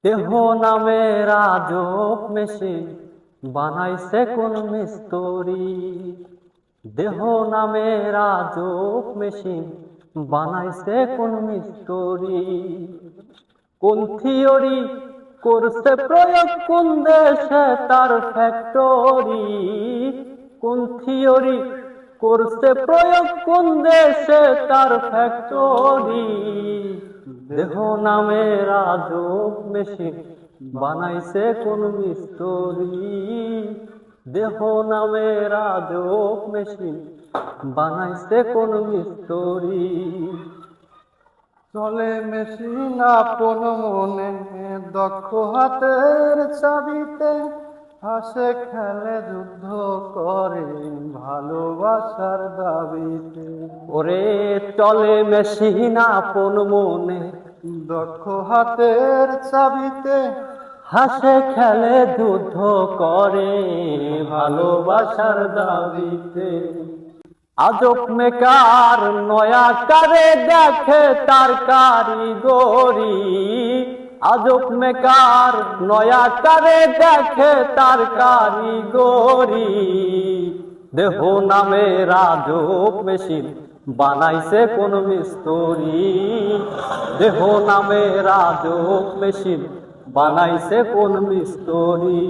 দেহ নামে রাজক মেশিন বানাইছে কোন মিস্ত্রি। দেহ নামে রাজক মেশিন বানাইছে কোন মিস্ত্রি। কোন থিওরি করছে প্রয়োগ, কোন দেশে তার ফ্যাক্টরি। কোন থিওরি করছে প্রয়োগ, কোন দেশে তার ফ্যাক্টরি। দেহ নামে রাজক মেশিন বানাইছে কোন মিস্ত্রি। দেহ নামে রাজক মেশিন বানাইছে কোন মিস্ত্রি। চলে মেশিন আপন মনে, দক্ষ হাতের চাবিতে, হাসে খেলে যুদ্ধ করে ভালোবাসার দাবিতে। ওরে চলে মেশিন আপন মনে, দক্ষ হাতের চাবিতে, হাসে খেলে যুদ্ধ করে ভালোবাসার দাবিতে। আজব মেকার নয়া কারে দেখে তার কারিগরি। আজব মেকার নয়া কারে দেখে তার কারিগরি। দেহ নামে রাজক মেশিন বানাইছে কোন মিস্ত্রি। দেহ নামে রাজক মেশিন বানাইছে কোন মিস্ত্রি।